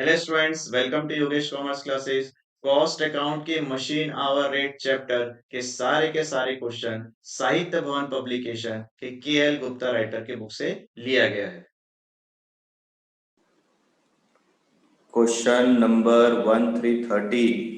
Hello students, welcome to Yogesh commerce classes. Cost account के machine hour rate chapter के सारे question Sahitya Bhawan publication के KL Gupta writer के book से लिया गया है। Question number 1330।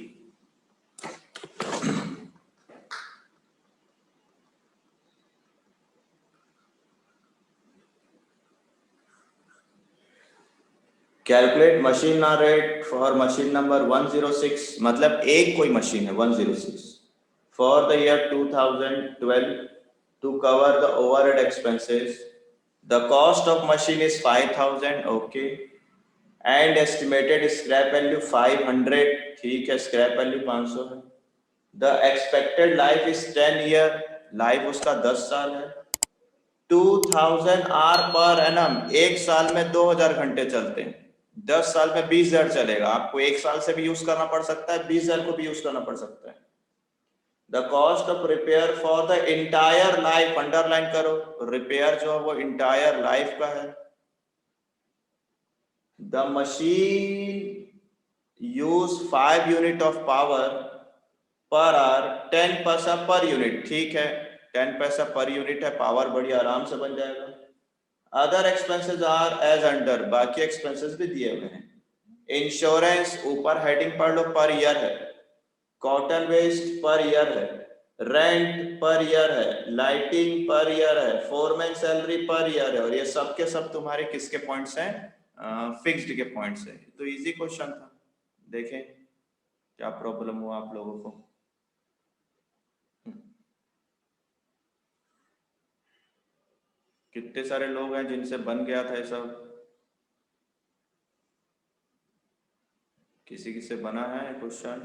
Calculate machine rate for machine number 106, मतलब एक कोई मशीन है 106 for the year 2012 to cover the overhead expenses. The cost of machine is 5000, okay, and estimated scrap value 500, ठीक है, स्क्रैप वैल्यू 500 है। The expected life is 10 year, life उसका 10 साल है। 2000 आर पर एनम, एक साल में 2000 घंटे चलते हैं, 10 साल में 20,000 चलेगा। आपको एक साल से भी यूज करना पड़ सकता है, 20,000 को भी यूज करना पड़ सकता है। The cost of repair for the entire life, underline करो, रिपेयर जो है वो इंटायर लाइफ का है। The machine use 5 unit of power per hour, 10 पैसा पर यूनिट, ठीक है, 10 पैसा पर यूनिट है, पावर बड़ी आराम से बन जाएगा। Other expenses are as under, बाकी एक्सपेंसेस भी दिए हुए हैं। इंश्योरेंस ऊपर हेडिंग पढ़ लो, पर ईयर है। कॉटन वेस्ट पर ईयर है। रेंट पर ईयर है। लाइटिंग पर ईयर है। फोरमैन सैलरी पर ईयर है। और ये सब के सब तुम्हारे किसके पॉइंट्स हैं? फिक्स्ड के पॉइंट्स है। तो इजी क्वेश्चन था। देखें क्या प्रॉब्लम हुआ आप लोगों को। कितने सारे लोग हैं जिनसे बन गया था ये सब? किसी किसी से बना है क्वेश्चन?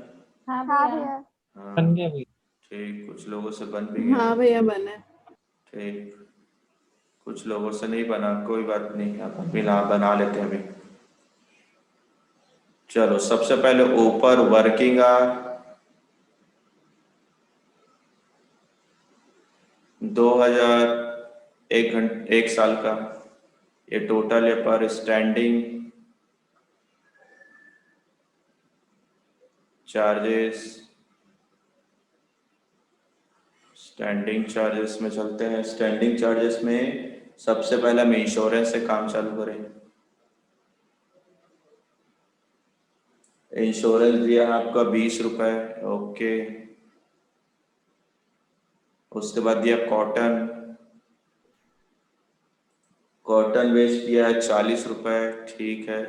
हाँ भैया। हाँ बन गया भैया। ठीक, कुछ लोगों से बन भी गया। हाँ भैया बना। ठीक, कुछ लोगों से नहीं बना, कोई बात नहीं, आप बिना बना लेते हैं अभी। चलो सबसे पहले ऊपर वर्किंग आवर 2000, एक साल का, ये टोटल है पर स्टैंडिंग चार्जेस। स्टैंडिंग चार्जेस में चलते हैं। स्टैंडिंग चार्जेस में सबसे पहले हम इंश्योरेंस से काम चालू करें। इंश्योरेंस दिया है आपका 20 रुपए, ओके। उसके बाद दिया कॉटन वेस्ट दिया है 40 रुपए, ठीक है।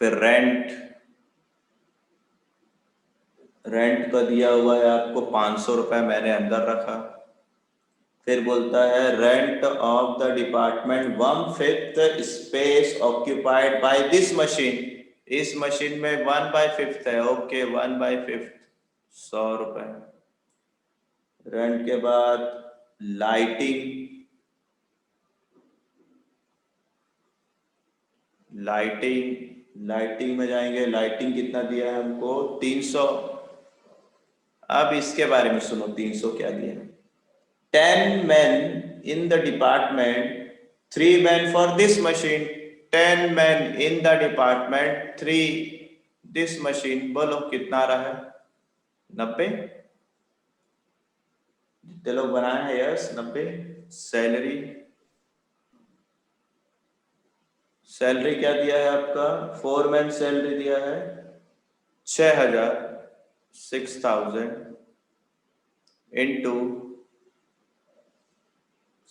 फिर रेंट का दिया हुआ है आपको 500 रुपए, मैंने अंदर रखा। फिर बोलता है rent of the department 1/5 space occupied by this machine, इस मशीन में 1/5 है, ओके, 1/5 100 रुपए। रेंट के बाद लाइटिंग में जाएंगे। लाइटिंग कितना दिया है हमको? 300। अब इसके बारे में सुनो, 300 क्या दिया है? 10 men in the department, 3 men for this machine, 10 men in the department, 3 this machine। बोलो कितना आ रहा है? 90। जितने लोग बनाए हैं यस 90। सैलरी क्या दिया है आपका? फोरमैन सैलरी दिया है 6000, 6000 इनटू,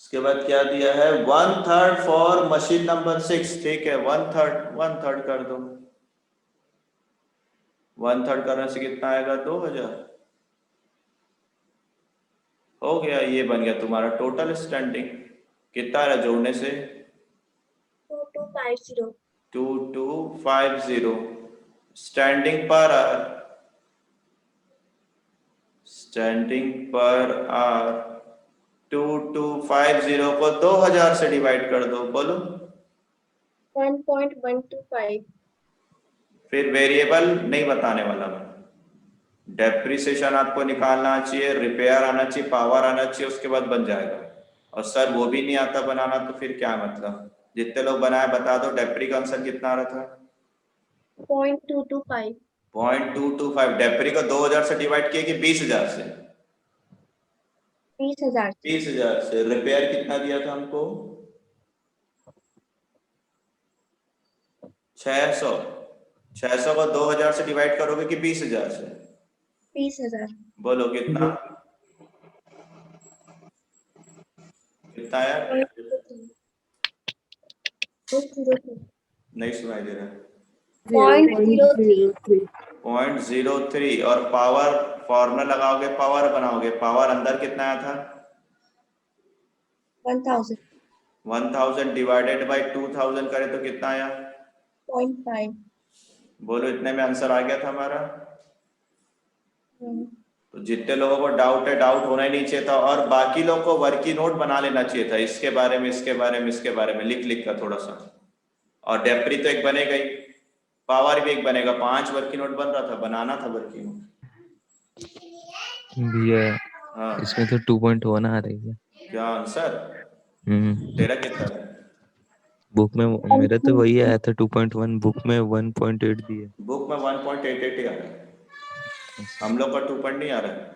उसके बाद क्या दिया है? 1/3 फॉर मशीन नंबर 6, ठीक है, 1/3 कर दो। 1/3 करने से कितना आएगा? 2000। हो गया, ये बन गया तुम्हारा टोटल स्टैंडिंग। कितना आ रहा जोड़ने से? 2250। 2250 स्टैंडिंग पर आवर 2250 को 2000 से डिवाइड कर दो, बोलो। 1.125। फिर वेरिएबल नहीं बताने वाला मैं, डेप्रिसिएशन आपको निकालना चाहिए, रिपेयर आना चाहिए, पावर आना चाहिए, उसके बाद बन जाएगा। और सर वो भी नहीं आता बनाना तो फिर क्या मतलब? जितने लोग बनाए बता दो, डेप्री का आंसर कितना आ रहा था? 0.225. 0.225। डेप्री को 2000 से डिवाइड किए कि 20,000 से? 20,000. 20,000 से। रिपेयर कितना दिया था हमको? 600। 600 को 2000 से डिवाइड करोगे कि 20,000 से? 20,000. बोलो कितना? कितना आया? 0.03. नहीं सुनाई दे रहा। 0.03. 0.03। और पावर फॉर्मूला लगाओगे, पावर बनाओगे, पावर अंदर कितना आया था? 1,000. 1000 डिवाइडेड बाय 2000 करें तो कितना आया? 0.5. बोलो इतने में आंसर आ गया था हमारा। तो जितने लोगों को डाउट है, डाउट होना ही नहीं चाहिए था, और बाकी लोगों को वर्की नोट बना लेना चाहिए था, इसके बारे में, इसके बारे में, इसके बारे में लिख लिख कर थोड़ा सा। और डेप्री तो एक बनेगा ही, पावर भी एक बनेगा। 5 वर्की नोट बन रहा था, बनाना था वर्की नोट। भैया हाँ, इसमें तो 2.1 आ रही है। क्या आंसर? हम्म तेरा कितना है? बुक में मेरा तो वही आया था 2.1, बुक में 1.8 दिए। बुक में 1.88 ही आ रहा है, हम लोग का 2 नहीं आ रहा है।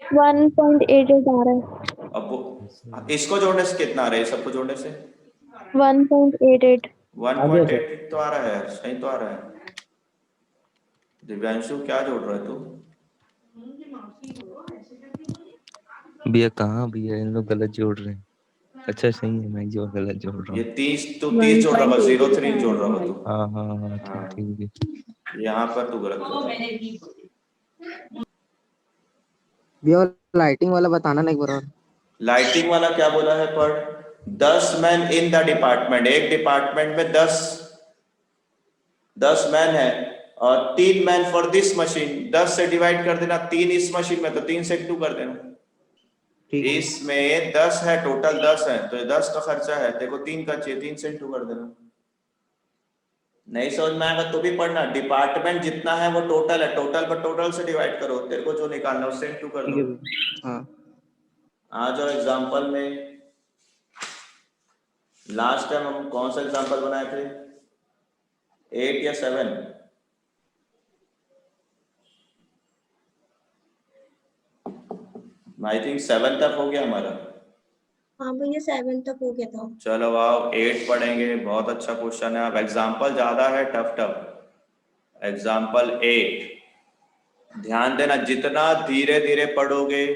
1.88 आ रहा है. अब इसको जोड़ने से कितना आ रहा है? सबको जोड़ने से 1.88. 1.8 तो आ रहा है, सही तो आ रहा है। दिव्यांशु क्या जोड़ रहा है तू? भैया कहाँ भैया, इन लोग गलत जोड़ रहे हैं। अच्छा सही है, मैं जो गलत जोड़ रहा ये हूँ। 30 तो 30 जोड़ रहा होगा, 03 जोड़ रहा होगा तू। हाँ हाँ हाँ हाँ, ठीक है। यहाँ पर तू गलत जोड़ रहा है। भैया लाइटिंग वाला बताना ना एक बार और। लाइटिंग वाला क्या बोला है? पर 10 मैन इन द डिपार्टमेंट, एक डिपार्टमेंट में 10 मैन है, और 3 मैन फॉर दिस मशीन। 10 से डिवाइड कर देना 3 इस मशीन में, तो 3 से 2 कर देना। ठीक है। इसमें 10 है, टोटल 10 है, तो 10 का खर्चा है, देखो 3 का चाहिए, 3 से 2 कर देना। नहीं समझ में आएगा तो भी पढ़ना, डिपार्टमेंट जितना है वो टोटल है, टोटल पर टोटल से डिवाइड करो, तेरे को जो निकालना है उससे 2 कर ठीक दो। है भैया। हाँ आ जाओ एग्जाम्पल में। लास्ट टाइम हम कौन सा एग्जाम्पल बनाए थे? 8 या 7? आई थिंक 7 तक हो गया हमारा। हाँ भैया 7 तक हो गया था. चलो आओ 8 पढ़ेंगे, बहुत अच्छा क्वेश्चन है। अब एग्जाम्पल ज्यादा है, टफ टफ। एग्जाम्पल 8, ध्यान देना, जितना धीरे धीरे पढ़ोगे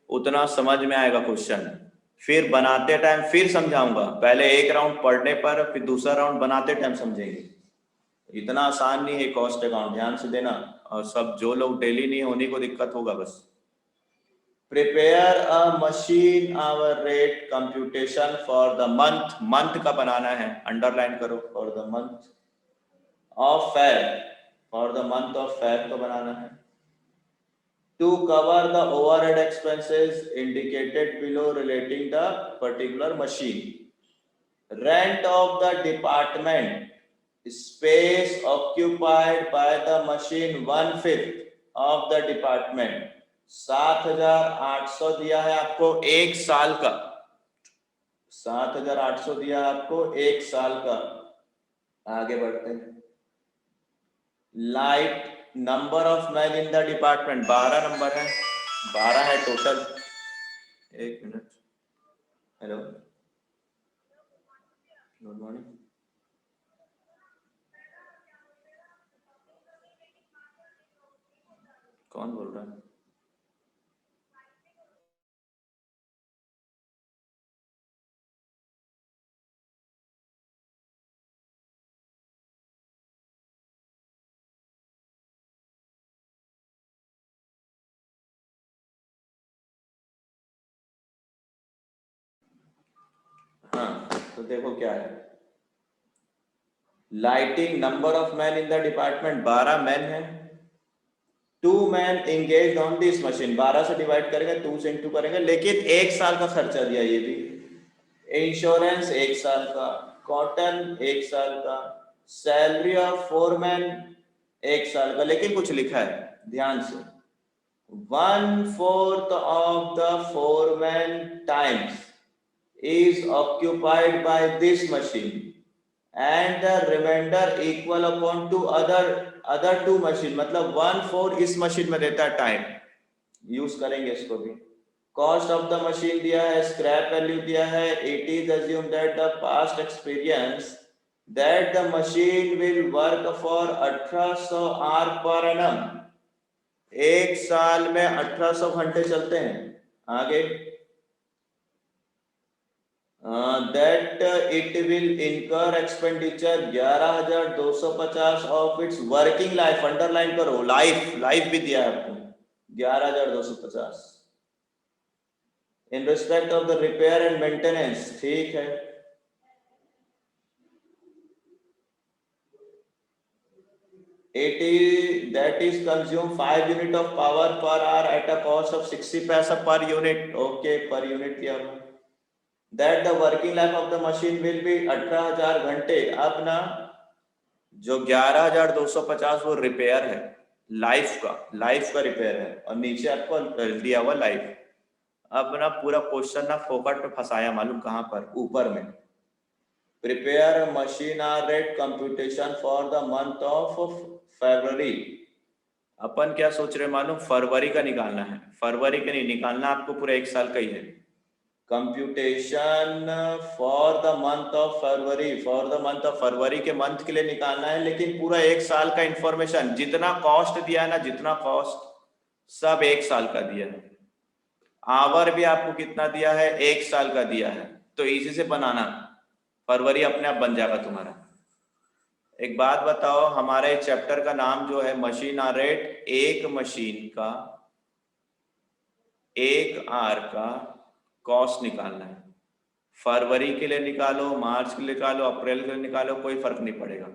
उतना समझ में आएगा क्वेश्चन। फिर बनाते टाइम फिर समझाऊंगा, पहले एक राउंड पढ़ने पर, फिर दूसरा राउंड बनाते टाइम समझेंगे। इतना आसान नहीं है कॉस्ट अकाउंट, ध्यान से देना। और सब जो लोग डेली नहीं है उन्हीं को दिक्कत होगा बस। Prepare a machine hour rate computation for the month, month का बनाना है, अंडरलाइन करो, for the month of Feb, for the month of Feb को बनाना है। To cover the overhead expenses indicated below relating the particular machine. Rent of the department, space occupied by the machine 1/5 of the department, 7,800 दिया है आपको एक साल का, 7,800 दिया है आपको एक साल का। आगे बढ़ते हैं। Light number of man in the department 12 number है, 12 है टोटल। एक मिनट, हेलो, गुड मॉर्निंग। कौन बोल रहा है? हाँ, तो देखो क्या है। Lighting number of man in the department 12 man है। 2 man engage on this machine, 12 से डिवाइड करेंगे, 2 से इंटू करेंगे, लेकिन एक साल का खर्चा दिया ये भी। इंश्योरेंस एक साल का, कॉटन एक साल का, सैलरी ऑफ 4 मैन एक साल का, लेकिन कुछ लिखा है ध्यान से, 1/4 of the foreman times is occupied by this machine, and the remainder equal upon to other two machine, मतलब 1/4 इस मशीन में देता है टाइम, यूज करेंगे इसको भी। कॉस्ट ऑफ द मशीन दिया है, स्क्रैप वैल्यू दिया है, it is assume that the past experience that the machine will work for 1800 hour per annum, एक साल में 1800 घंटे चलते हैं। आगे that it will incur expenditure 11,250 of its working life, underline करो, लाइफ भी दिया है आपको 11,250 in respect of the repair and maintenance, ठीक है। that is consume 5 unit of power per hour at a cost of 60 पैसा per unit, okay, per unit दिया हुआ। that the working life of the machine will be 18,000 घंटे। अब ना जो 11,250 वो रिपेयर है, लाइफ का रिपेयर है, और नीचे आपको दिया हुआ लाइफ। अब ना पूरा क्वेश्चन ना फोकट पे फंसाया, मालूम कहां पर, ऊपर में। Prepare machine hour rate computation for the month of फरवरी। अपन क्या सोच रहे मालूम, फरवरी का निकालना है, फरवरी का नहीं निकालना, आपको पूरा एक साल का ही है। Computation for the month of February, for the month of फरवरी के मंथ के लिए निकालना है, लेकिन पूरा एक साल का इंफॉर्मेशन, जितना कॉस्ट दिया है ना, जितना कॉस्ट सब एक साल का दिया है। आवर भी आपको कितना दिया है, एक साल का दिया है, तो इसी से बनाना, फरवरी अपने आप बन जाएगा तुम्हारा। एक बात बताओ, हमारे चैप्टर का नाम जो है मशीन आर रेट, एक मशीन का एक आर का कॉस्ट निकालना है। फरवरी के लिए निकालो, मार्च के लिए निकालो, अप्रैल के लिए निकालो, कोई फर्क नहीं पड़ेगा।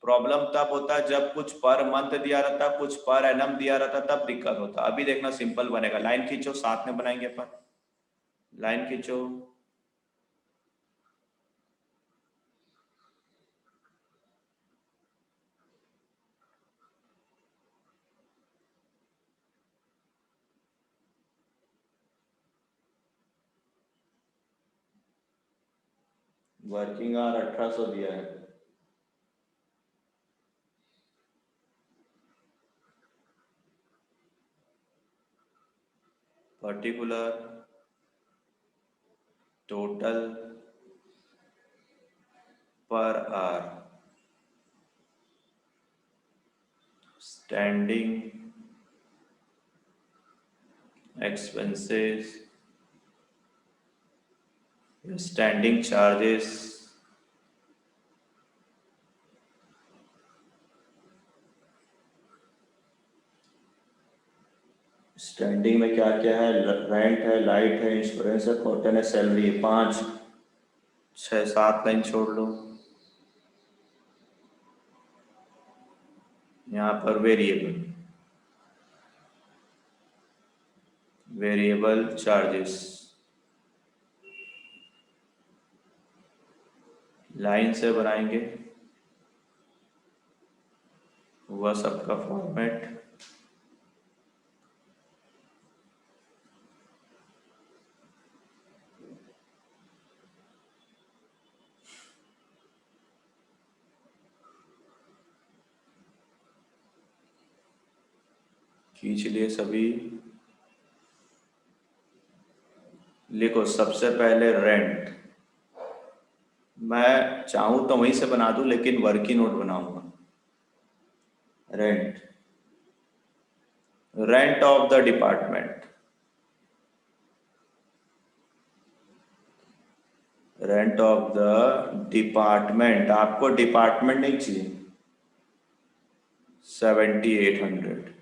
प्रॉब्लम तब होता है जब कुछ पर मंथ दिया रहता, कुछ पर एनम दिया रहता, तब दिक्कत होता। अभी देखना सिंपल बनेगा। लाइन खींचो, साथ में बनाएंगे अपन, लाइन खींचो। वर्किंग आवर 1800 दिया है। Particular total per hour, standing expenses, standing charges, standing में क्या क्या है, रेंट है, लाइट है, इंश्योरेंस है, कॉटन है, सैलरी है। 5 6 7 लाइन छोड़ लो। यहाँ पर वेरिएबल चार्जेस, लाइन से बनाएंगे, वह सबका फॉर्मेट। खींच लिए सभी। लिखो सबसे पहले रेंट, मैं चाहूं तो वहीं से बना दूं, लेकिन वर्किंग नोट बनाऊंगा। Rent, rent of the department, rent of the department, आपको डिपार्टमेंट नहीं चाहिए, 7800।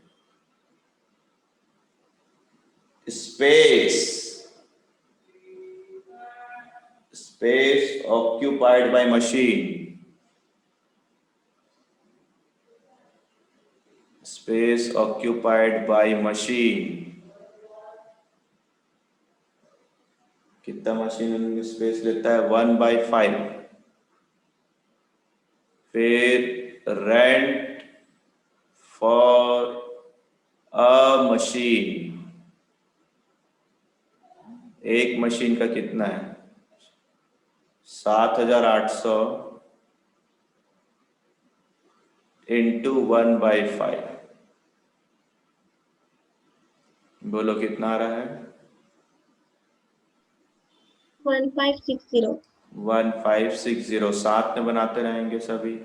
space occupied by machine, space occupied by machine, कितना मशीन स्पेस लेता है, 1/5। फिर रेंट फॉर अ मशीन, एक मशीन का कितना है, 7,800 इंटू 1/5। बोलो कितना आ रहा है? 1560। 1560। साथ में बनाते रहेंगे सभी।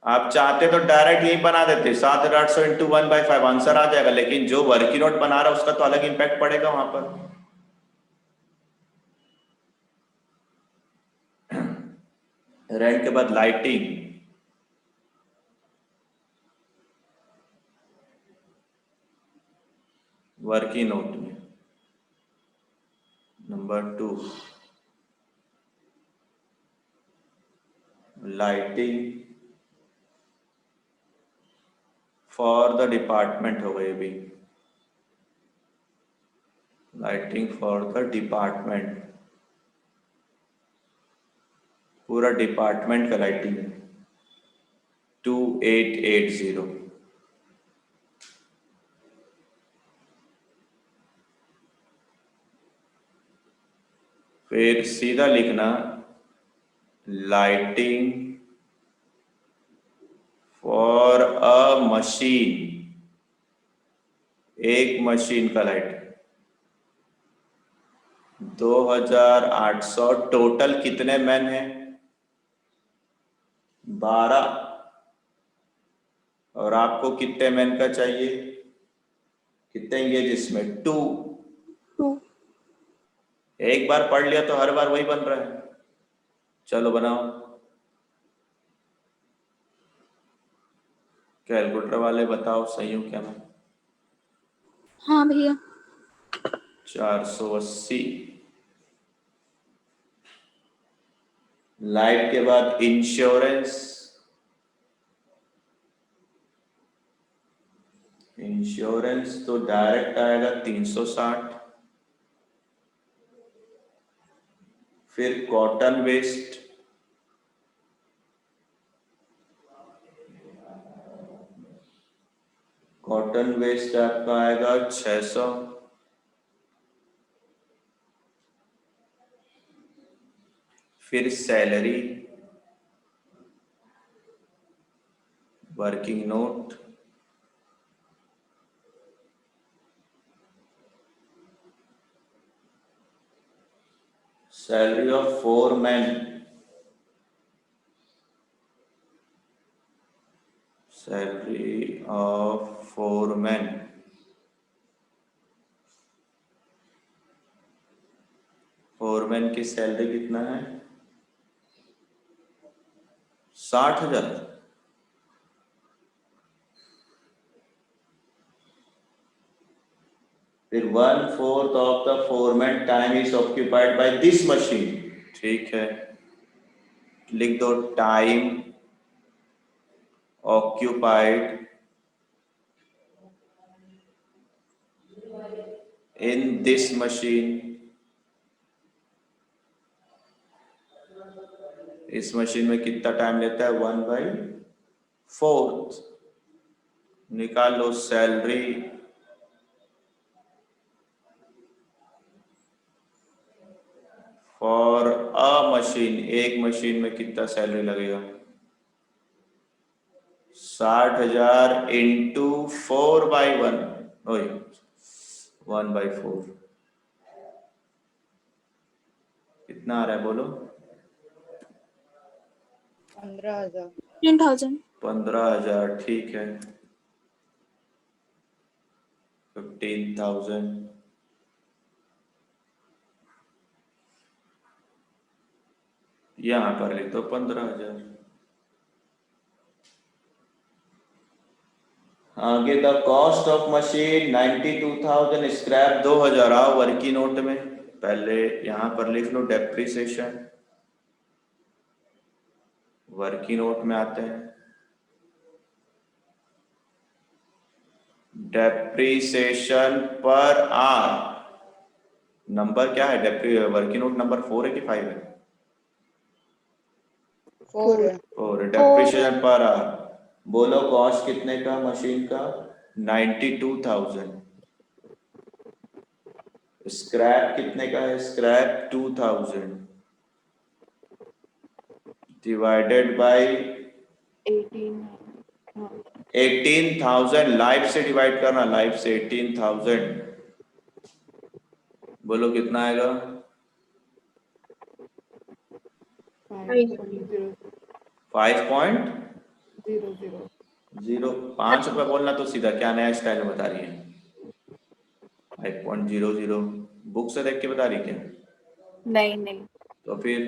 आप चाहते तो डायरेक्ट यही बना देते, 7,800 इंटू 1/5 आंसर आ जाएगा, लेकिन जो वर्किंग नोट बना रहा है उसका तो अलग इंपैक्ट पड़ेगा वहां पर। रेंट के बाद लाइटिंग, वर्किंग नोट में number 2 lighting for the department हो गई भी, लाइटिंग फॉर द डिपार्टमेंट, पूरा डिपार्टमेंट का लाइटिंग है 2880। फिर सीधा लिखना लाइटिंग फॉर अ मशीन, एक मशीन का लाइट 2800। टोटल कितने मैन हैं? 12। और आपको कितने मैन का चाहिए? कितने इंगेज इसमें? 2। 2। एक बार पढ़ लिया तो हर बार वही बन रहा है। चलो बनाओ, कैलकुलेटर वाले बताओ सही हो क्या? मैं हाँ भैया। 480। लाइट के बाद इंश्योरेंस, इंश्योरेंस तो डायरेक्ट आएगा 360। फिर कॉटन वेस्ट, कॉटन वेस्ट आपका आएगा 600। फिर salary, working note, salary of 4 man, salary of 4 man, 4 man की सैलरी कितना है? 60,000। फिर 1/4 of the foreman time is occupied by this machine. ठीक है, लिख दो time occupied in this machine, इस मशीन में कितना टाइम लेता है? 1/4। निकाल लो सैलरी फॉर अ मशीन, एक मशीन में कितना सैलरी लगेगा? 60,000 इंटू 4/1, 1/4 कितना आ रहा है बोलो? 15,000। 10,000। 15,000। ठीक है, 15,000। यहां पर लिख दो 15,000। आगे the cost of machine 92,000, scrap 2,000। आओ वर्किंग नोट में, पहले यहां पर लिख लो डेप्रिसिएशन, वर्किंग नोट में आते हैं। डेप्रिसिएशन पर आर, नंबर क्या है? वर्किंग नोट नंबर 4 है कि 5 है? 4 है। 4। डेप्रिसिएशन पर आर, बोलो कॉस्ट कितने का मशीन का? 92,000। स्क्रैप कितने का है? स्क्रैप 2,000 डिवाइडेड बाय 18 हाँ 18,000 लाइफ से डिवाइड करना, लाइफ से 18,000, बोलो कितना आएगा? 5.00 5.00। 5 रुपये बोलना तो सीधा, क्या नया स्टाइल बता रही है? 5.00 बुक से देख के बता रही क्या? नहीं तो फिर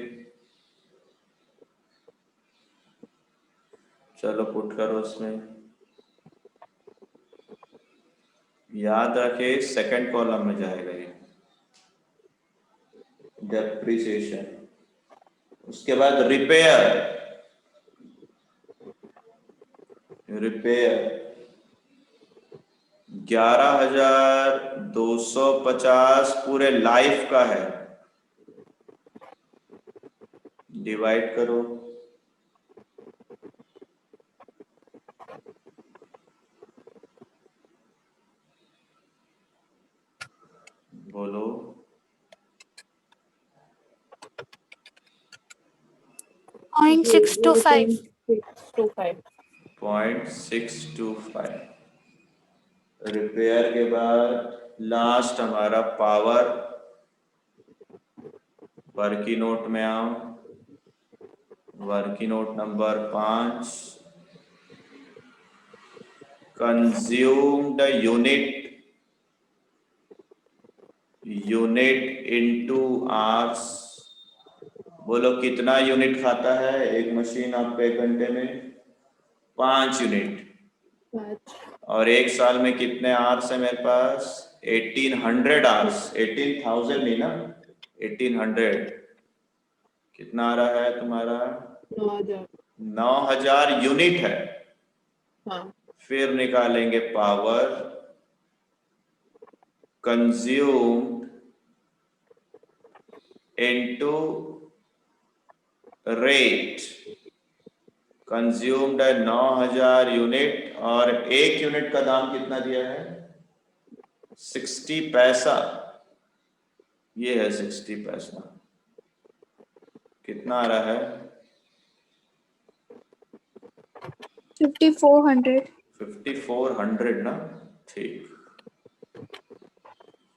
चलो पुट करो उसमें, याद रखे सेकंड कॉलम में जाएगा ये डेप्रिसिएशन। उसके बाद रिपेयर 11,250 पूरे लाइफ का है, डिवाइड करो, बोलो 0.625. 0.625। रिपेयर के बाद लास्ट हमारा पावर, वर्की नोट में आओ, working note number 5, consumed unit into hours, बोलो कितना यूनिट खाता है एक मशीन आपका एक घंटे में? 5 यूनिट। 5 और एक साल में कितने आवर्स है मेरे पास? 1800 आवर्स, 18,000 नहीं ना, 1800। कितना आ रहा है तुम्हारा? 9,000 9,000 यूनिट है। हाँ फिर निकालेंगे power consumed into rate. Consumed है 9,000 यूनिट और एक यूनिट का दाम कितना दिया है? 60 पैसा। ये है 60 पैसा। कितना आ रहा है? 5,400. 5,400 ना, ठीक।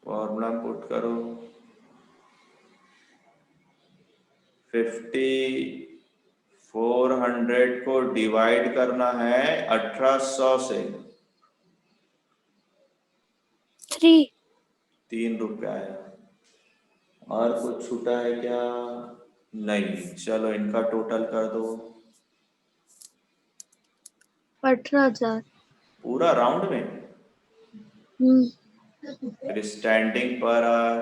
फॉर्मूला पुट करो, 5,400 को डिवाइड करना है 1800 से, 3. 3 रुपया आया। और कुछ छूटा है क्या? नहीं। चलो इनका टोटल कर दो, 18,000. पूरा राउंड में। फिर standing per hour,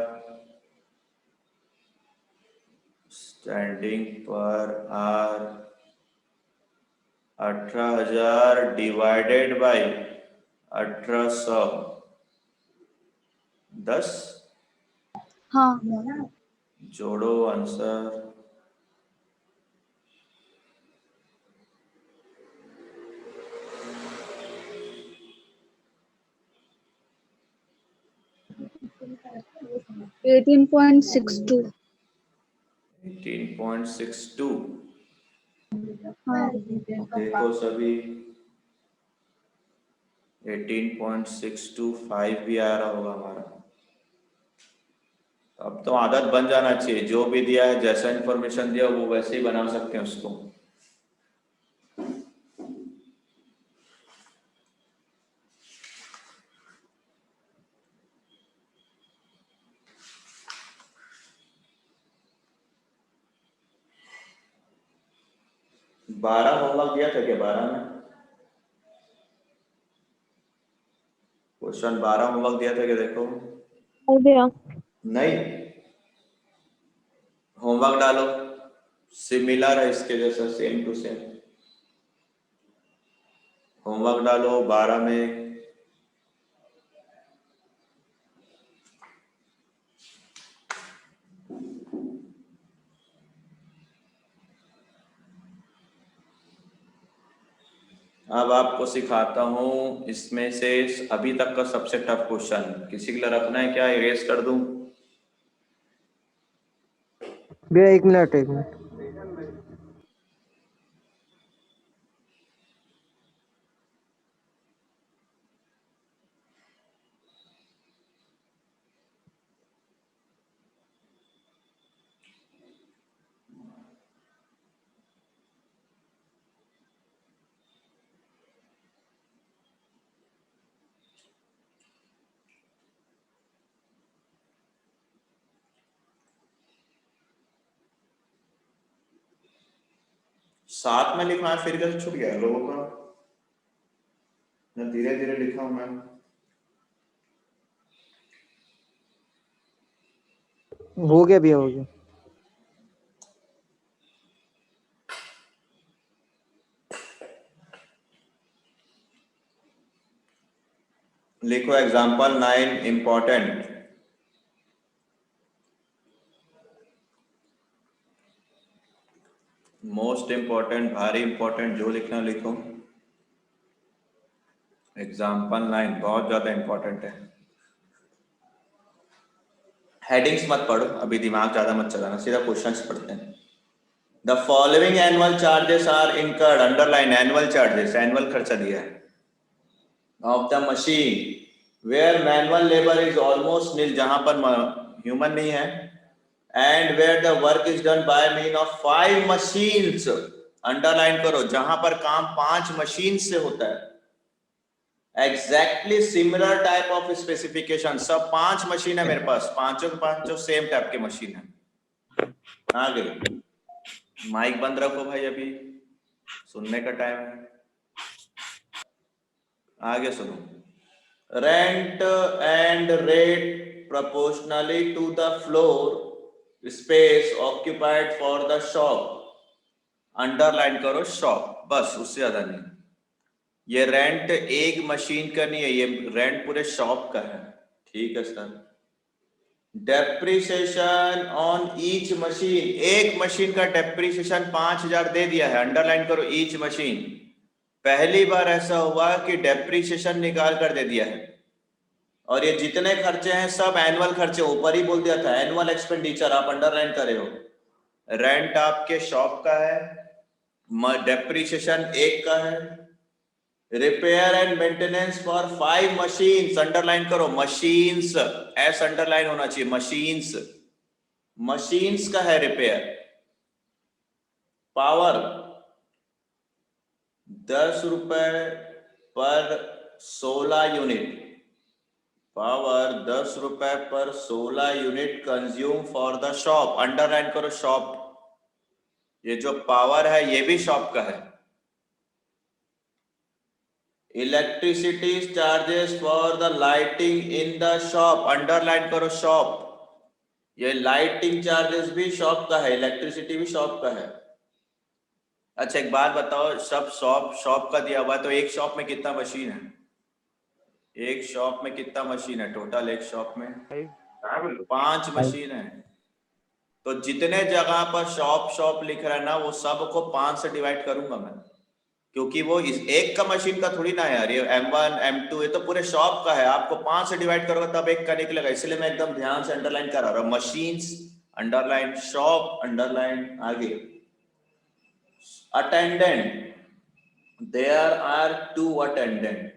standing per hour 18,000 divided by 1800, 10। हाँ जोड़ो answer, eighteen point six two 18.62। हाँ देखो सभी 18.625 भी आ रहा होगा हमारा। अब तो आदत बन जाना चाहिए, जो भी दिया है जैसा इंफॉर्मेशन दिया वो वैसे ही बना सकते हैं उसको। बारह होमवर्क दिया था क्या? 12 में क्वेश्चन 12 होमवर्क दिया था क्या? देखो हो गया। नहीं, होमवर्क डालो, सिमिलर है इसके जैसा, सेम टू सेम। होमवर्क डालो 12 में। अब आपको सिखाता हूँ इसमें से अभी तक का सबसे टफ क्वेश्चन। किसी के लिए रखना है क्या? इरेज कर दूं? भैया 1 मिनट 1 मिनट। साथ में लिखना है, फिर कैसे छूट गया लोगों का? मैं धीरे धीरे लिखा हूं मैं। हो गया भैया, हो गया। लिखो एग्जाम्पल 9 इंपॉर्टेंट। मोस्ट इंपॉर्टेंट, भारी इंपॉर्टेंट, जो लिखना लिखो। एग्जाम्पल 9 बहुत ज्यादा इंपॉर्टेंट है। हेडिंग्स मत पढ़ो अभी, दिमाग ज्यादा मत चलाना, सीधा क्वेश्चंस पढ़ते हैं। The following annual charges are incurred, underline annual charges, annual खर्चा दिया है, of the machine where manual labour is almost nil, जहां पर ह्यूमन नहीं है, and where the work is done by mean of 5 machines, underline करो, जहां पर काम 5 मशीन से होता है। Exactly similar type of specification, सब 5 मशीन है मेरे पास, पांचों के पांचों सेम टाइप की मशीन है। आगे माइक बंद रखो भाई, अभी सुनने का टाइम है। आगे सुनो। Rent and rate proportionally to the floor space occupied for the shop, underline करो शॉप, बस उससे ज्यादा नहीं। ये रेंट एक मशीन का नहीं है, ये रेंट पूरे शॉप का है, ठीक है sir. Depreciation on each machine, एक मशीन का डेप्रिसिएशन 5000 दे दिया है, अंडरलाइन करो ईच मशीन। पहली बार ऐसा हुआ कि डेप्रिसिएशन निकाल कर दे दिया है, और ये जितने खर्चे हैं सब एनुअल खर्चे, ऊपर ही बोल दिया था एनुअल एक्सपेंडिचर, आप अंडरलाइन करे हो। रेंट आपके शॉप का है, डेप्रिसिएशन एक का है, repair and maintenance for 5 machines, underline करो मशीन्स, एस अंडरलाइन होना चाहिए, मशीन्स, मशीन्स का है रिपेयर। पावर 10 रुपए पर 16 यूनिट, पावर 10 रुपए पर 16 unit consume for the shop, underline करो शॉप, ये जो पावर है ये भी शॉप का है। Electricity charges for the lighting in the shop, underline करो शॉप, ये लाइटिंग चार्जेस भी शॉप का है, इलेक्ट्रिसिटी भी शॉप का है। अच्छा एक बात बताओ, सब शॉप का दिया हुआ है, तो एक शॉप में कितना मशीन है? एक शॉप में कितना मशीन है टोटल? एक शॉप में 5 मशीन है। तो जितने जगह पर शॉप लिख रहा है ना, वो सबको 5 से डिवाइड करूंगा मैं, क्योंकि वो इस एक का मशीन का थोड़ी ना यार, ये M1 M2 ये तो पूरे शॉप का है, आपको 5 से डिवाइड करोगे तब एक का निकलेगा, इसलिए मैं एकदम ध्यान से अंडरलाइन कर रहा हूं। Machines underline, shop underline. आगे attendant, there are 2 attendant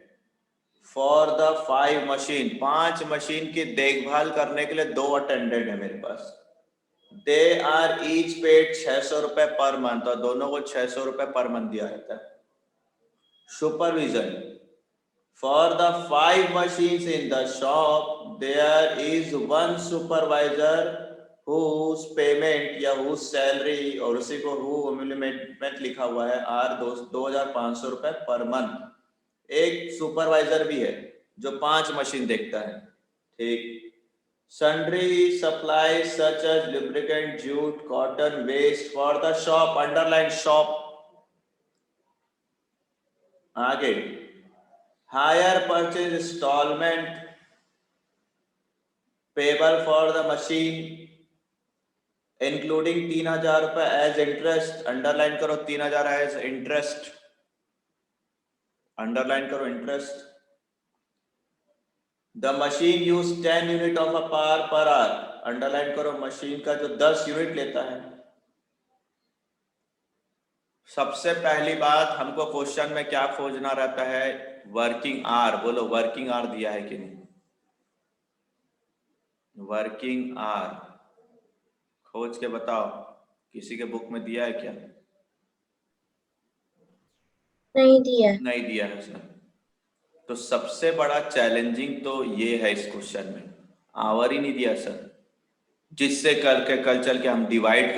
for the 5 machine, 5 machine की देखभाल करने के लिए 2 अटेंडेंट है मेरे पास। दे आर ईच पेड 600 रुपए पर मंथ, और दोनों को 600 रुपए पर मंथ दिया जाता है। Supervision, for the 5 machines in the shop there is 1 supervisor whose payment या whose salary, और उसी को who एम्प्लॉयमेंट लिखा हुआ है, आर 2500 रुपए पर मंथ। एक सुपरवाइजर भी है जो 5 मशीन देखता है, ठीक। Sundry supplies such as lubricant, jute, cotton, waste for the shop, underline shop। आगे hire purchase installment payable for the machine including 3000 रुपए as interest, अंडरलाइन करो 3000 as interest, अंडरलाइन करो interest। The machine use 10 unit of a power per hour, underline करो machine का जो 10 unit लेता है। सबसे पहली बात हमको क्वेश्चन में क्या खोजना रहता है? Working hour. बोलो वर्किंग आवर दिया है कि नहीं? वर्किंग आवर खोज के बताओ, किसी के बुक में दिया है क्या? नहीं दिया। नहीं दिया है सर। तो सबसे बड़ा चैलेंजिंग तो ये है इस क्वेश्चन में, आवर ही नहीं दिया सर। जिससे कल चल के हम डिवाइड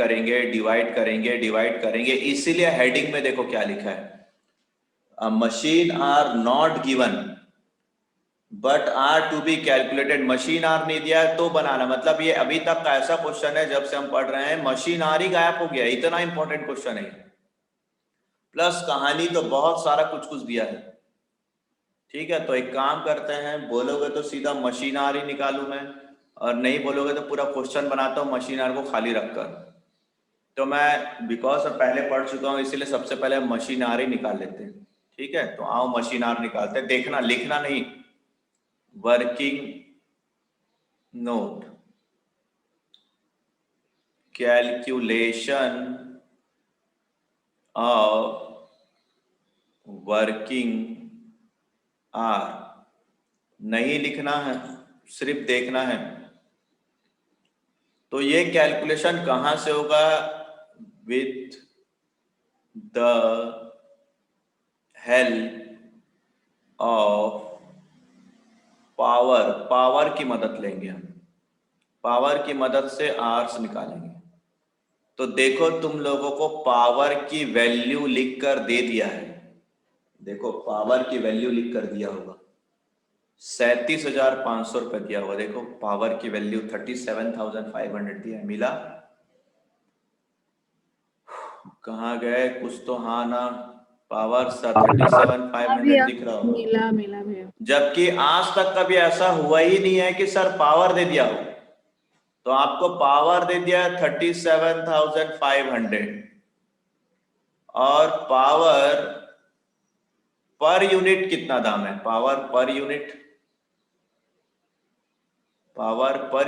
करेंगे। इसीलिए हेडिंग में देखो क्या लिखा है, machine hour not given but are to be calculated. Machine hour नहीं दिया है तो बनाना, मतलब ये अभी तक का ऐसा क्वेश्चन है जब से हम पढ़ रहे हैं मशीन आर ही गायब हो गया, इतना इंपॉर्टेंट क्वेश्चन है। प्लस कहानी तो बहुत सारा कुछ दिया है। ठीक है, तो एक काम करते हैं, बोलोगे तो सीधा मशीन आर ही निकालू मैं, और नहीं बोलोगे तो पूरा क्वेश्चन बनाता हूँ मशीन आर को खाली रखकर। तो मैं बिकॉज पहले पढ़ चुका हूँ इसीलिए सबसे पहले मशीन आर ही निकाल लेते हैं। ठीक है, तो आओ मशीन आर निकालते हैं। देखना, लिखना नहीं, working note, calculation of working hour नहीं लिखना है, सिर्फ देखना है। तो ये कैलकुलेशन कहां से होगा? With the help of power की मदद लेंगे हम, पावर की मदद से आर्स निकालेंगे। तो देखो तुम लोगों को पावर की वैल्यू लिख कर दे दिया है, देखो पावर की वैल्यू लिख कर दिया होगा, 37,500 रुपए दिया होगा। देखो पावर की वैल्यू 37,500 दिया है, मिला? कहाँ गए कुछ तो? हाँ ना, पावर 37,500 दिख रहा होगा, मिला भैया। जबकि आज तक कभी ऐसा हुआ ही नहीं है कि सर पावर दे दिया हो। तो आपको पावर दे दिया 37,500 और पावर पर यूनिट कितना दाम है? पावर पर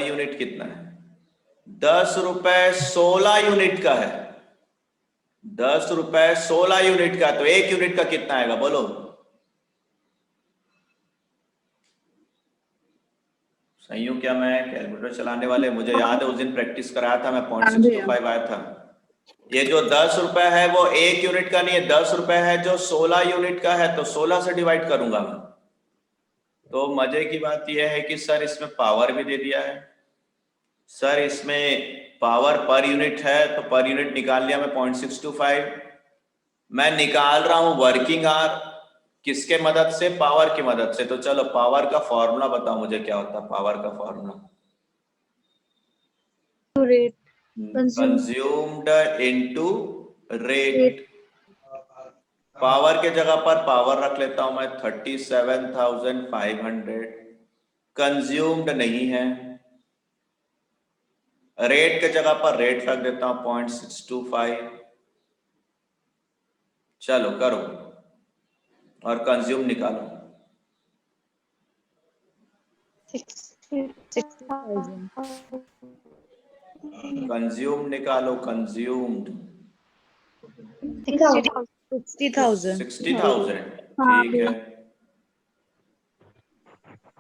यूनिट कितना है? 10 रुपए 16 यूनिट का है, 10 रुपए 16 यूनिट का। तो 1 यूनिट का कितना आएगा बोलो? सही हूं क्या मैं? कैलकुलेटर चलाने वाले, मुझे याद है उस दिन प्रैक्टिस कराया था मैं, 0.625 आया था। ये जो 10 रुपए है वो 1 यूनिट का नहीं है, 10 रुपए है जो 16 यूनिट का है, तो 16 से डिवाइड करूंगा मैं। तो मजे की बात यह है कि सर इसमें पावर भी दे दिया है, सर इसमें पावर पर यूनिट है तो पर यूनिट निकाल लिया मैं 0.625। मैं निकाल रहा हूं वर्किंग आर, किसके मदद से? पावर की मदद से। तो चलो पावर का फॉर्मूला बताओ मुझे, क्या होता है पावर का formula? Rate consumed into rate. Power के जगह पर पावर रख लेता हूं मैं 37,500, कंज्यूम्ड नहीं है। रेट के जगह पर रेट रख देता हूं 0.625। चलो करो और कंज्यूम निकालो। 60,000 कंज्यूम निकालो, कंज्यूम्ड 60,000 60,000। ठीक है,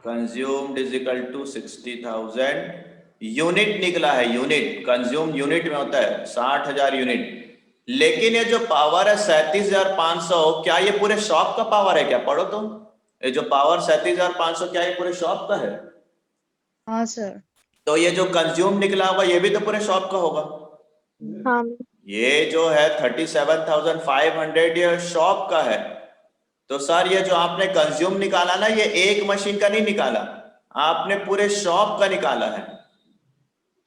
consumed is equal to 60,000। Unit निकला है, यूनिट कंज्यूम यूनिट में होता है 60,000 यूनिट। लेकिन ये जो पावर है 37,500, क्या ये पूरे शॉप का पावर है क्या? पढ़ो तुम, ये जो पावर 37,500 क्या ये पूरे शॉप का है? हाँ सर। तो ये जो कंज्यूम निकला हुआ ये भी तो पूरे शॉप का होगा। हाँ ये जो है 37,500 ये शॉप का है। तो सर ये जो आपने कंज्यूम निकाला ना, ये एक मशीन का नहीं निकाला, आपने पूरे शॉप का निकाला है।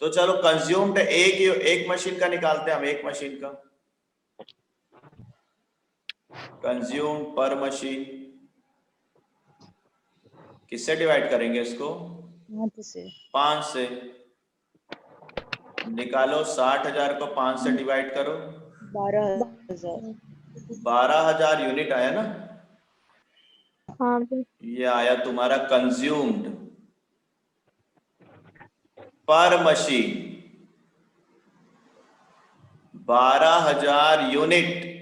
तो चलो कंज्यूम्ड एक मशीन का निकालते हैं हम, एक मशीन का कंज्यूम पर मशीन। किससे डिवाइड करेंगे इसको? 5 से। निकालो 60,000 को 5 से डिवाइड करो, 12,000 यूनिट आया ना। हाँ ये आया तुम्हारा कंज्यूम्ड पर मशीन 12,000 यूनिट।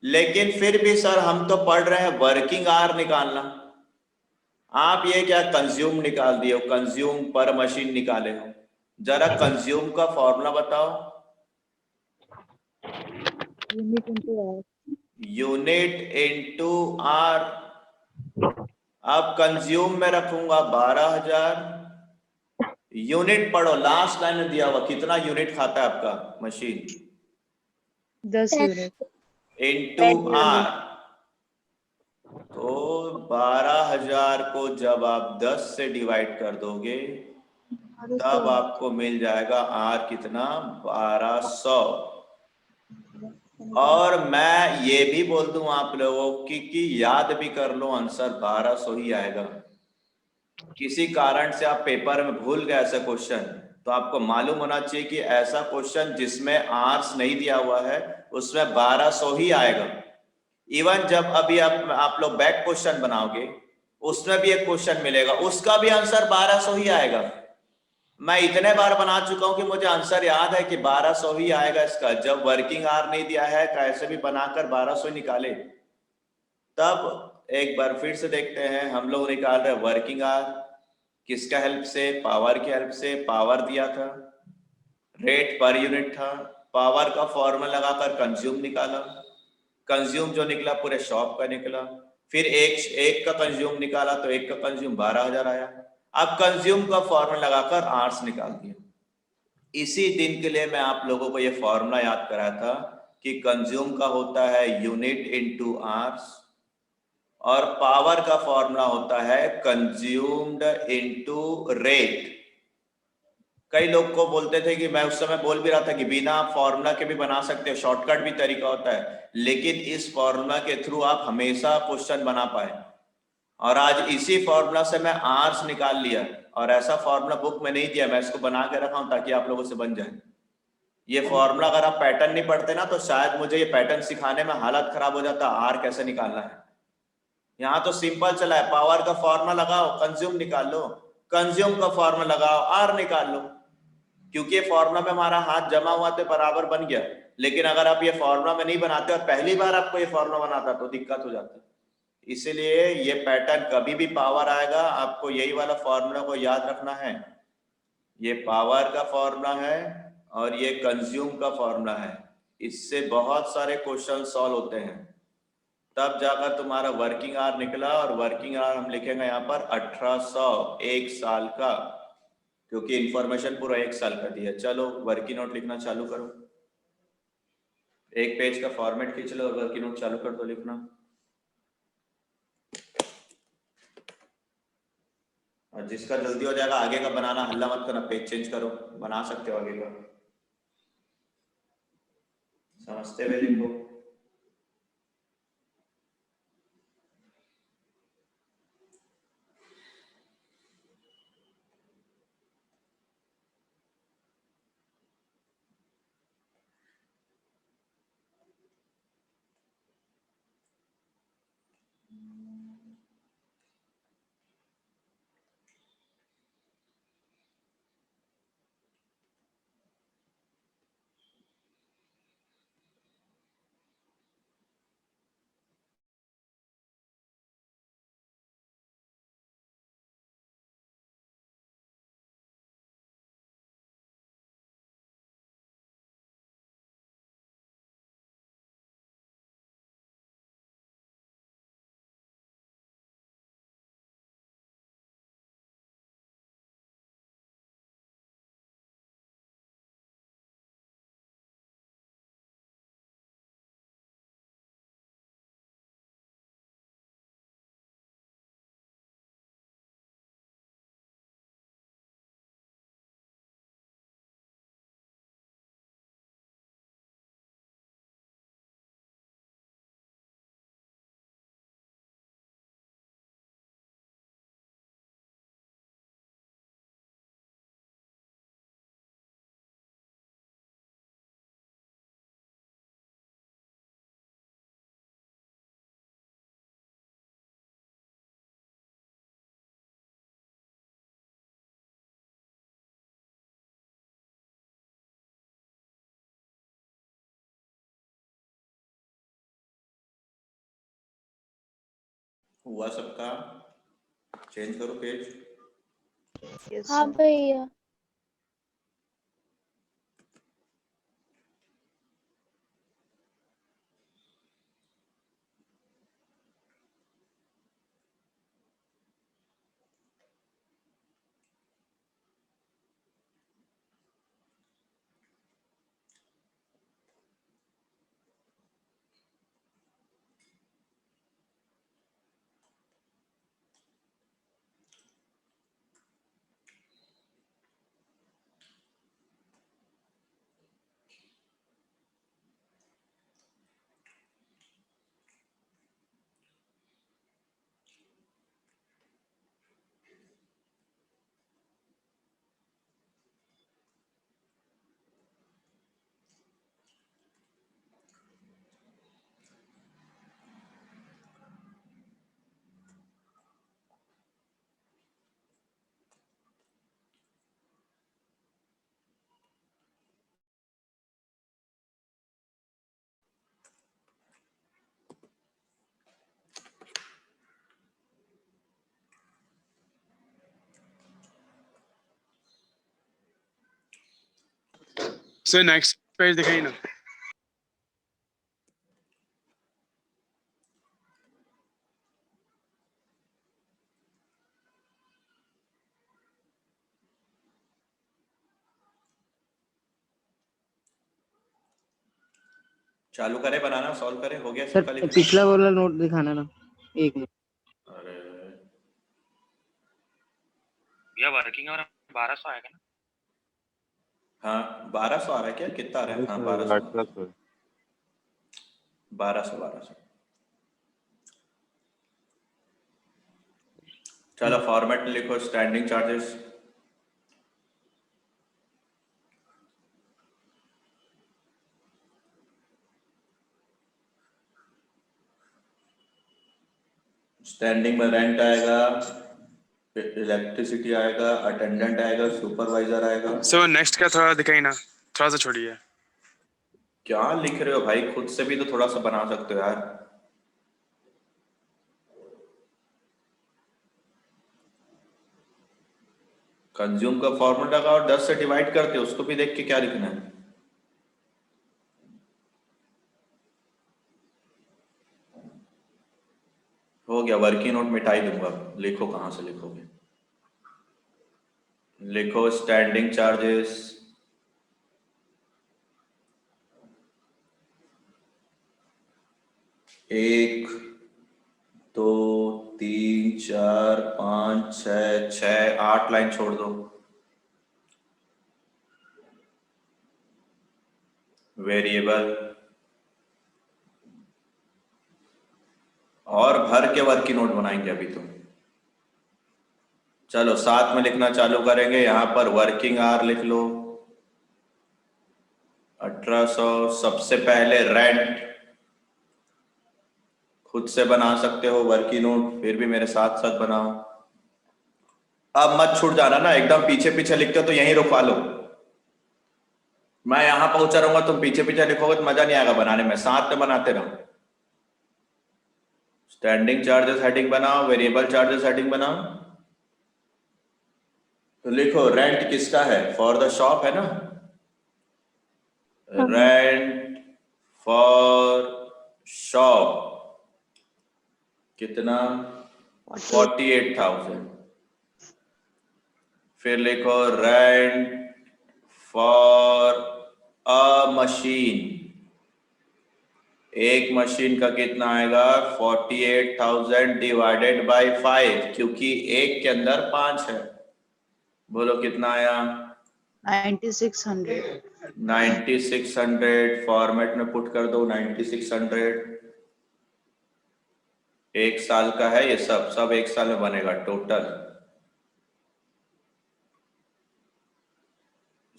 लेकिन फिर भी सर हम तो पढ़ रहे हैं वर्किंग आवर निकालना, आप ये क्या कंज्यूम निकाल दिए हो, कंज्यूम पर मशीन निकाले हो। जरा कंज्यूम का फॉर्मूला बताओ। Unit into hour. अब कंज्यूम में रखूंगा 12,000, यूनिट पढ़ो, लास्ट लाइन में दिया हुआ कितना यूनिट खाता है आपका machine 10 unit into 10 hour. unit. तो 12,000 को जब आप 10 से डिवाइड कर दोगे तब आपको मिल जाएगा आर कितना 1200। और मैं ये भी बोल दूं आप लोगों कि याद भी कर लो, आंसर 1200 ही आएगा। किसी कारण से आप पेपर में भूल गए ऐसा क्वेश्चन, तो आपको मालूम होना चाहिए कि ऐसा क्वेश्चन जिसमें आर्स नहीं दिया हुआ है उसमें 1200 ही आएगा। इवन जब अभी आप लोग बैक क्वेश्चन बनाओगे उसमें भी एक क्वेश्चन मिलेगा, उसका भी आंसर 1200 ही आएगा। मैं इतने बार बना चुका हूं कि मुझे आंसर याद है कि 1200 ही आएगा इसका। जब वर्किंग आवर नहीं दिया है कैसे भी बनाकर 1200 ही निकाले। तब एक बार फिर से देखते हैं, हम लोग निकाल रहे हैं वर्किंग आवर किसका हेल्प से, पावर की हेल्प से। पावर दिया था, रेट पर यूनिट था, पावर का फॉर्मूला लगाकर कंज्यूम निकाला, कंज्यूम जो निकला पूरे शॉप का निकला, फिर एक का कंज्यूम निकाला तो एक का कंज्यूम 12,000 आया। अब कंज्यूम का फॉर्मूला लगाकर आर्स निकाल दिया। इसी दिन के लिए मैं आप लोगों को ये फॉर्मूला याद कराया था कि कंज्यूम का होता है यूनिट इनटू आर्स और पावर का फॉर्मूला होता है कंज्यूम्ड इनटू रेट। कई लोग को बोलते थे कि मैं उस समय बोल भी रहा था कि बिना फॉर्मूला के भी बना सकते हो, शॉर्टकट भी तरीका होता है, लेकिन इस फॉर्मूला के थ्रू आप हमेशा क्वेश्चन बना पाए। और आज इसी फॉर्मूला से मैं आर्स निकाल लिया और ऐसा फॉर्मूला बुक में नहीं दिया, मैं इसको बना के रखा हूं ताकि आप लोगों से बन जाए। ये फॉर्मूला अगर आप पैटर्न नहीं पढ़ते ना तो शायद मुझे ये पैटर्न सिखाने में हालत खराब हो जाता, आर कैसे निकालना है। यहाँ तो सिंपल चला है, पावर का फॉर्मूला लगाओ कंज्यूम निकाल लो, कंज्यूम का फॉर्मूला लगाओ आर निकाल लो। क्योंकि ये फॉर्मूला में हमारा हाथ जमा हुआ तो बराबर बन गया। लेकिन अगर आप ये फॉर्मूला में नहीं बनाते और पहली बार आपको ये फॉर्मूला बनाता तो दिक्कत हो जाती। इसीलिए ये पैटर्न कभी भी पावर आएगा आपको यही वाला फॉर्मूला को याद रखना है। ये पावर का फॉर्मूला है और ये कंज्यूम का फॉर्मूला है। इससे बहुत सारे क्वेश्चन सॉल्व होते हैं। तब जाकर तुम्हारा वर्किंग आवर निकला और वर्किंग आवर हम लिखेंगे यहाँ पर 1800 एक साल का, क्योंकि इंफॉर्मेशन पूरा एक साल का दिया। चलो वर्किंग नोट लिखना चालू करो, एक पेज का फॉर्मेट खींच लो और वर्किंग नोट चालू कर दो लिखना। और जिसका जल्दी हो जाएगा आगे का बनाना, हल्ला मत करना, पेज चेंज करो, बना सकते हो आगे का, समझते हुए लिखो। हुआ सबका? चेंज करो पेज। yes हाँ sir भैया। सो नेक्स्ट पेज दिखाइए ना। चालू करें बनाना, सॉल्व करें, हो गया सर सबका लिखना? पिछला वाला नोट दिखाना ना, एक मिनट। अरे भैया वर्किंग आवर 1200 आएगा ना? हाँ 1200 आ रहा है क्या, कितना आ रहा है? हाँ 1200 1200। चलो फॉर्मेट में लिखो स्टैंडिंग चार्जेस। स्टैंडिंग में रेंट आएगा, इलेक्ट्रिसिटी आएगा, अटेंडेंट आएगा, सुपरवाइजर आएगा। सो नेक्स्ट का थोड़ा दिखाइए ना, थोड़ा सा छोड़िए। क्या लिख रहे हो भाई, खुद से भी तो थोड़ा सा बना सकते हो यार। कंज्यूम का फॉर्मूला का और 10 से डिवाइड करते हो, उसको भी देख के क्या लिखना है। हो गया, वर्किंग नोट मिटा ही दूंगा, लिखो कहां से लिखोगे। लिखो स्टैंडिंग चार्जेस, एक, दो, तीन, चार, पाँच, छः, 8 लाइन छोड़ दो। वेरिएबल और भर के वर्किंग नोट बनाएंगे अभी तो। चलो साथ में लिखना चालू करेंगे। यहाँ पर वर्किंग आवर लिख लो 1800। सबसे पहले रेंट खुद से बना सकते हो वर्किंग नोट, फिर भी मेरे साथ साथ बनाओ। अब मत छूट जाना ना, एकदम पीछे पीछे लिखते हो तो यहीं रुकवा लो। मैं यहां पहुंचा रहूंगा, तुम पीछे पीछे लिखोगे तो मजा नहीं आएगा बनाने में, साथ में बनाते रहो। स्टैंडिंग चार्जेस हेडिंग बनाओ, वेरिएबल चार्जेस हेडिंग बनाओ। तो लिखो रेंट किसका है, फॉर द शॉप है ना, रेंट फॉर शॉप कितना, 48,000। फिर लिखो रेंट फॉर अ मशीन, एक मशीन का कितना आएगा, 48,000 डिवाइडेड बाई 5, क्योंकि एक के अंदर 5 है। बोलो कितना आया, 9600। 9600 फॉर्मेट में पुट कर दो। 9600 एक साल का है, ये सब एक साल में बनेगा टोटल।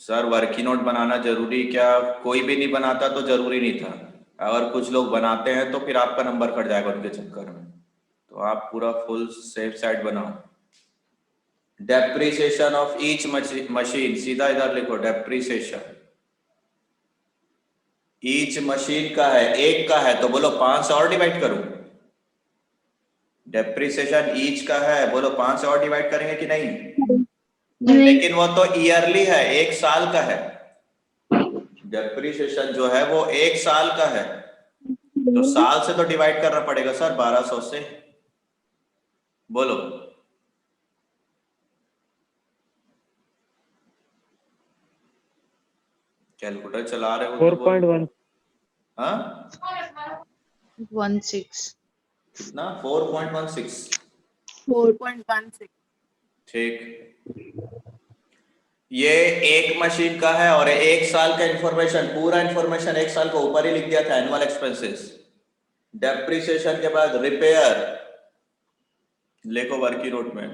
सर वर्किंग नोट बनाना जरूरी क्या, कोई भी नहीं बनाता तो जरूरी नहीं था, अगर कुछ लोग बनाते हैं तो फिर आपका नंबर कट जाएगा उनके चक्कर में, तो आप पूरा फुल सेफ साइड बनाओ। डेप्रिसिएशन ऑफ ईच मशीन, सीधा इधर लिखो डेप्रिसिएशन। ईच मशीन का है, एक का है तो बोलो 5 से और डिवाइड करूं। डेप्रिसिएशन ईच का है, बोलो 5 से और डिवाइड करेंगे कि नहीं? लेकिन वो तो ईयरली है, एक साल का है। डेप्रिसिएशन जो है वो एक साल का है, तो साल से तो डिवाइड करना पड़ेगा सर 1200 से। बोलो कैलकुलेटर चला रहे हो तो 4.1। हाँ 16। कितना, 4.16। 4.16। ठीक, ये एक मशीन का है और एक साल का इंफॉर्मेशन, पूरा इंफॉर्मेशन एक साल को ऊपर ही लिख दिया था, एनुअल एक्सपेंसेस। डेप्रिसिएशन के बाद रिपेयर लिखो वर्किंग नोट में,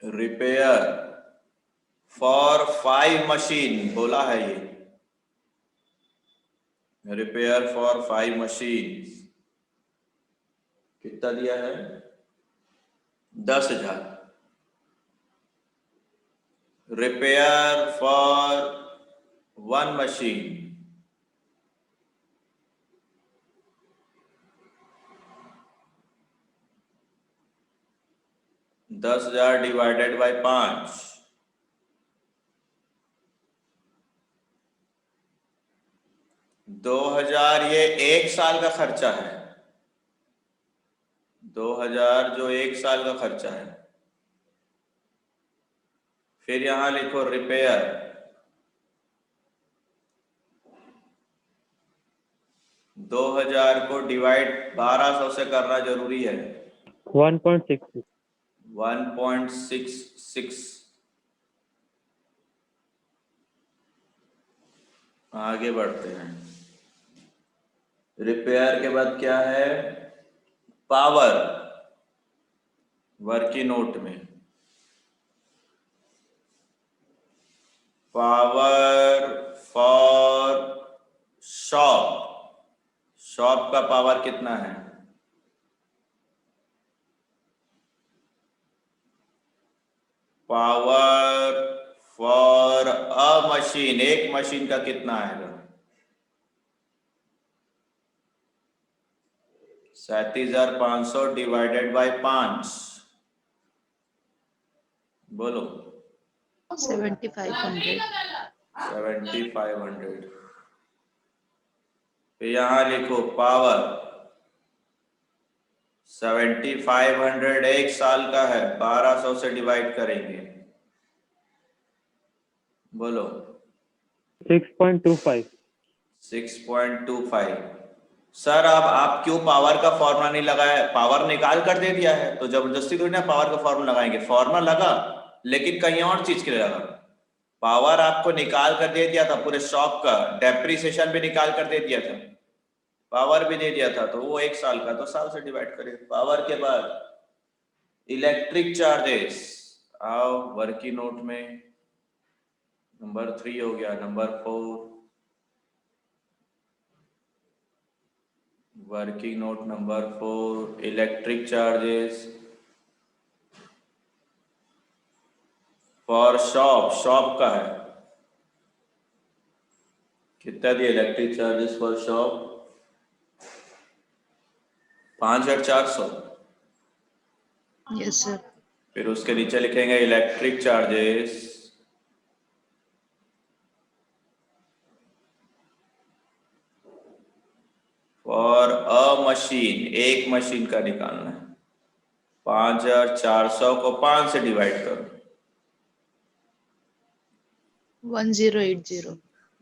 रिपेयर फॉर 5 मशीन बोला है ये, रिपेयर फॉर 5 मशीन कितना दिया है, 10,000। Repair for 1 machine 10,000 divided by 5, 2000 ये 1 साल का खर्चा है, 2000 जो 1 साल का खर्चा है। फिर यहां लिखो रिपेयर, 2000 को डिवाइड 1200 से करना जरूरी है। 1.66 1.66। आगे बढ़ते हैं। रिपेयर के बाद क्या है? पावर, वर्की नोट में पावर फॉर शॉप, शॉप का पावर कितना है? पावर फॉर अ मशीन, एक मशीन का कितना आएगा? 37,500 डिवाइडेड बाय 5, बोलो। 7500. 7500। फिर यहां लिखो पावर, 7500 1 साल का है, 1200 से डिवाइड करेंगे, बोलो। 6.25 6.25। सर अब आप क्यों पावर का फॉर्मूला नहीं लगाया? पावर निकाल कर दे दिया है तो जबरदस्ती थोड़ी ना पावर का फॉर्मूला लगाएंगे। फॉर्मूला लगा लेकिन कहीं और चीज के लिए लगा। पावर आपको निकाल कर दे दिया था, पूरे शॉप का डेप्रिसिएशन भी निकाल कर दे दिया था, पावर भी दे दिया था, तो वो 1 साल का, तो साल से डिवाइड करें। पावर के बाद इलेक्ट्रिक चार्जेस, आओ वर्की नोट में नंबर 3 हो गया। Number 4 working note number 4, electric charges for shop, shop का है कितना दिया? Electric charges for shop 5400। Yes, sir. फिर उसके नीचे लिखेंगे electric charges for a machine, एक मशीन का निकालना है। 5400 को 5 से डिवाइड करो, 1080.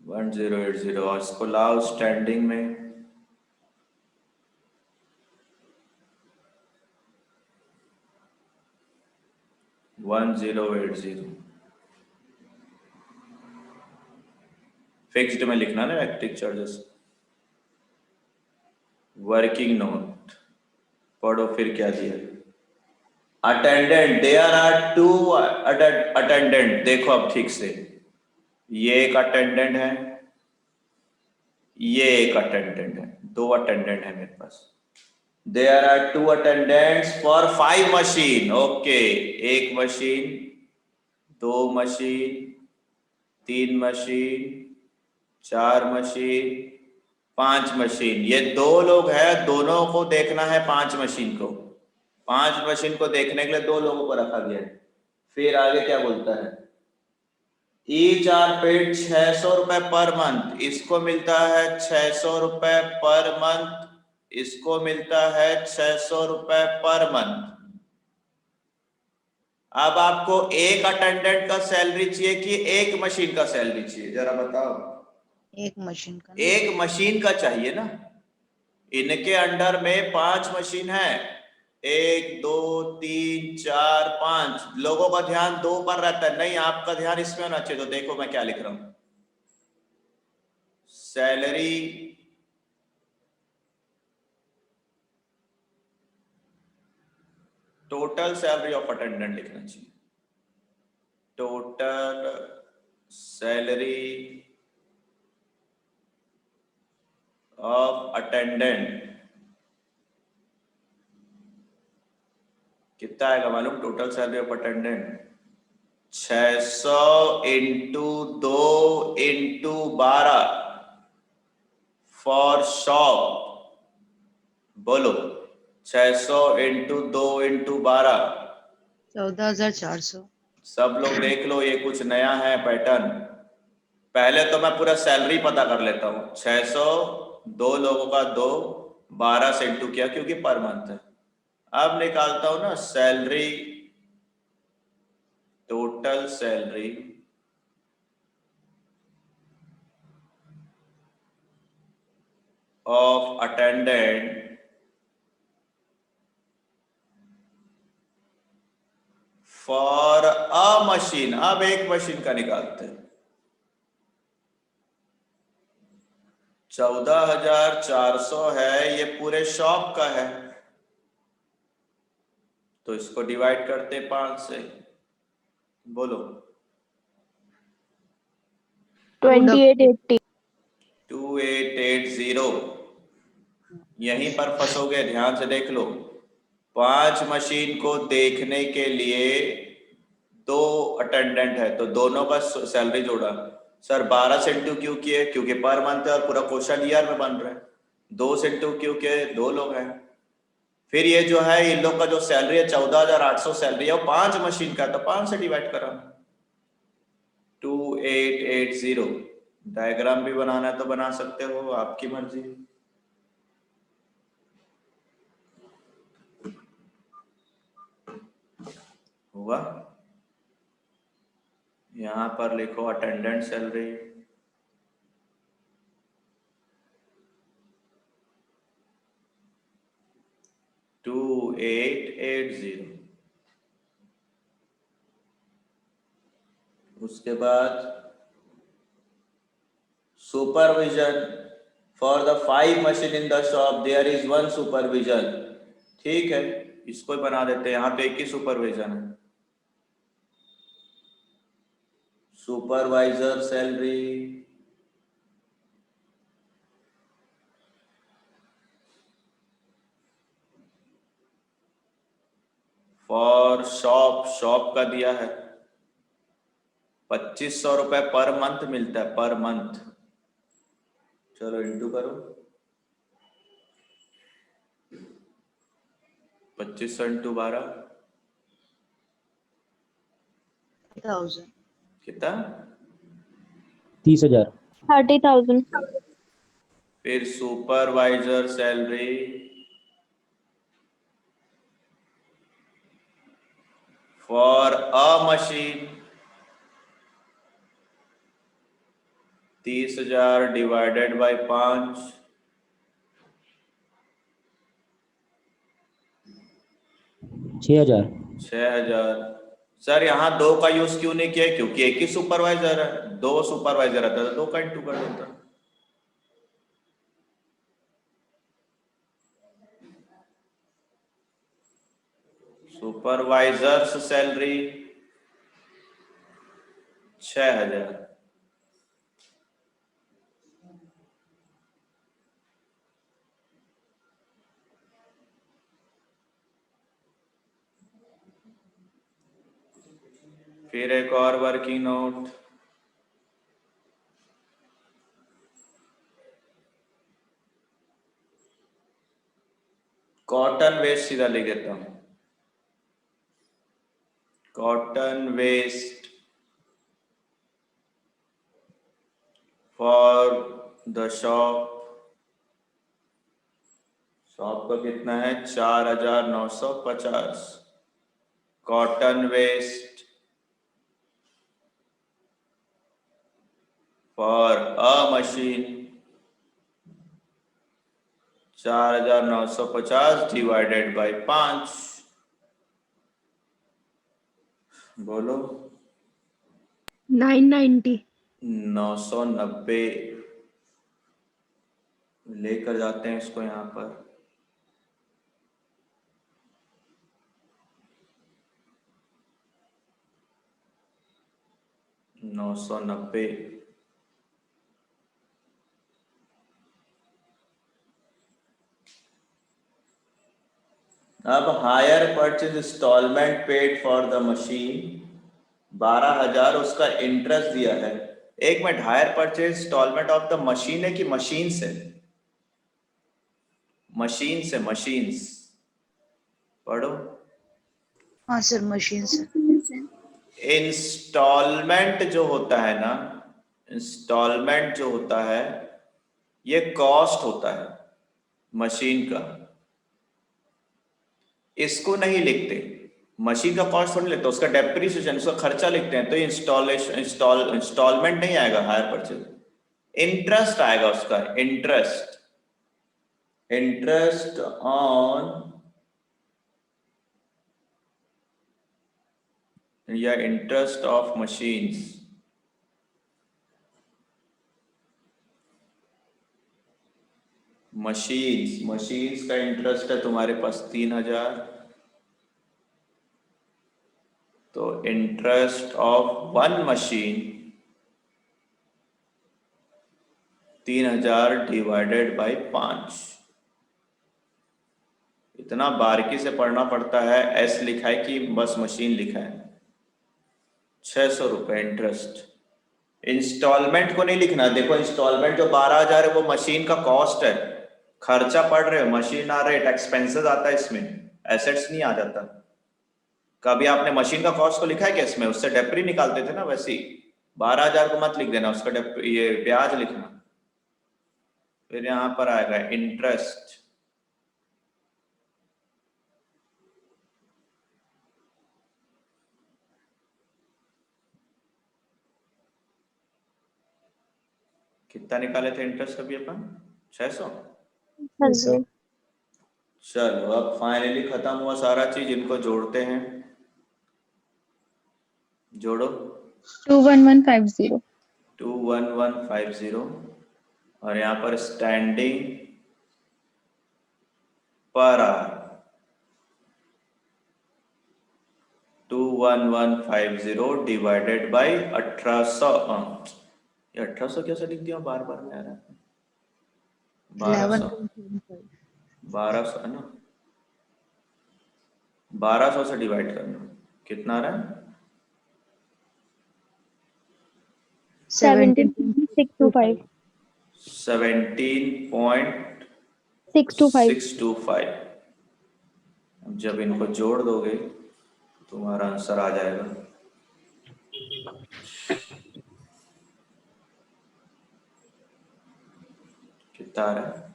1080। और इसको लाओ स्टैंडिंग में, फिक्स्ड में लिखना ना इलेक्ट्रिक चार्जेस। वर्किंग नोट पढ़ो फिर क्या दिया। Attendant, there are 2 attendant. देखो अब ठीक से, ये एक अटेंडेंट है, ये एक अटेंडेंट है, 2 अटेंडेंट है मेरे पास। There are 2 attendants for 5 machine. Okay, 1 machine, 2 machine, 3 machine, 4 machine, 5 machine. ये 2 लोग हैं, दोनों को देखना है 5 मशीन को। 5 मशीन को देखने के लिए 2 लोगों को रखा गया है। फिर आगे क्या बोलता है? ईच आर पेड 600 रुपए पर मंथ, इसको मिलता है 600 रुपए पर मंथ, इसको मिलता है 600 रुपए पर मंथ। अब आपको एक अटेंडेंट का सैलरी चाहिए कि एक मशीन का सैलरी चाहिए? जरा बताओ। एक मशीन का. एक मशीन का चाहिए ना। इनके अंडर में 5 मशीन है, 1 2 3 4 5। लोगों का ध्यान 2 पर रहता है, नहीं आपका ध्यान इसमें होना चाहिए। तो देखो मैं क्या लिख रहा हूं, salary total salary of attendant लिखना चाहिए। टोटल सैलरी ऑफ अटेंडेंट कितना आएगा मालूम? Total salary of attendant 600 into 2 into 12 for shop. बोलो, 600 इंटू 2 इंटू 12, 14400. सब लोग देख लो, ये कुछ नया है पैटर्न। पहले तो मैं पूरा सैलरी पता कर लेता हूँ। 600 दो लोगों का 2 12 से इंटू किया क्योंकि पर मंथ है। अब निकालता हूं ना salary, total salary of attendant for a machine. अब एक मशीन का निकालते हैं। 14,400 है, ये पूरे शॉप का है, तो इसको डिवाइड करते 5 से। बोलो 2880. 2880। यहीं पर फंसोगे, ध्यान से देख लो। 5 मशीन को देखने के लिए 2 अटेंडेंट है, तो दोनों का सैलरी जोड़ा। सर 12 से इंटू क्यों किए? क्योंकि पर मंथ है और पूरा क्वेश्चन ईयर में बन रहा है। 2 से इंटू क्यों किए? 2 लोग हैं। फिर ये जो है इन लोग का जो सैलरी है 14,800 सैलरी है, वो 5 मशीन का, तो 5 से डिवाइड करा। 2880। डायग्राम भी बनाना है तो बना सकते हो, आपकी मर्जी। हुआ? यहां पर लिखो अटेंडेंट सैलरी, टू 880। उसके बाद supervision for the 5 machine in the shop there is 1 supervision. ठीक है, इसको ही बना देते हैं, यहाँ पे एक ही सुपरविजन है। Supervisor salary for shop, shop का दिया है 2500 रुपए पर मंथ मिलता है, पर मंथ। चलो इंटू करो, 2500 इंटू 12 1000. कितना? 30,000. 30,000. फिर supervisor salary for a machine 30,000 divided by 5, 6,000. 6,000। Sir यहाँ 2 का यूज क्यों नहीं किया? क्योंकि एक ही सुपरवाइजर है, 2 सुपरवाइजर रहता है तो 2 का इंटू कर देता। Supervisors salary 6,000। फिर एक और वर्किंग नोट, कॉटन वेस्ट सीधा लिख देता हूं। Cotton waste for the shop, shop का कितना है? 4,950। Cotton waste for a machine 4,950 divided by 5। बोलो 990. 990। लेकर जाते हैं इसको यहाँ पर। नौ सौ नब्बे। अब hire purchase instalment paid for the machine 12,000, उसका इंटरेस्ट दिया है। एक minute, hire purchase instalment of the machine है कि मशीन से? मशीन से, मशीन्स पढ़ो। हाँ सर, मशीन से. इंस्टॉलमेंट जो होता है ना, इंस्टॉलमेंट जो होता है ये कॉस्ट होता है मशीन का, इसको नहीं लिखते, मशीन का कॉस्ट थोड़ी लिखते, उसका डेप्रिसिएशन, उसका खर्चा लिखते हैं। तो इंस्टॉलमेंट नहीं आएगा हायर परचेज, इंटरेस्ट आएगा उसका, इंटरेस्ट ऑन या इंटरेस्ट ऑफ मशीन्स। मशीन्स का इंटरेस्ट है तुम्हारे पास 3000, तो interest of one machine 3000 divided by 5। इतना बारीकी से पढ़ना पड़ता है। एस लिखा है कि बस मशीन लिखा है। 600 रुपए इंटरेस्ट। इंस्टॉलमेंट को नहीं लिखना। देखो इंस्टॉलमेंट जो 12000 है वो मशीन का कॉस्ट है, खर्चा पड़ रहे हो, मशीन आ रहे, एक्सपेंसेस आता है इसमें, एसेट्स नहीं आ जाता। कभी आपने मशीन का कॉस्ट को लिखा है क्या इसमें? उससे डेप्री निकालते थे ना, वैसे ही 12000 को मत लिख देना, उसका ये ब्याज लिखना। फिर यहां पर आएगा इंटरेस्ट, कितना निकाले थे इंटरेस्ट अभी अपन? 600। हाँ जी। चलो अब फाइनली खत्म हुआ सारा चीज, इनको जोड़ते हैं। जोड़ो 21150 21150 और यहाँ पर standing per hour 21150 divided by 1800। ये 1800 कैसे लिख दिया बार बार में आ रहा है? 1200 है ना, 1200 से डिवाइड करना, कितना आ रहा है? 17.625 17.625। जब इनको जोड़ दोगे तुम्हारा आंसर आ जाएगा। कितना आ रहा है?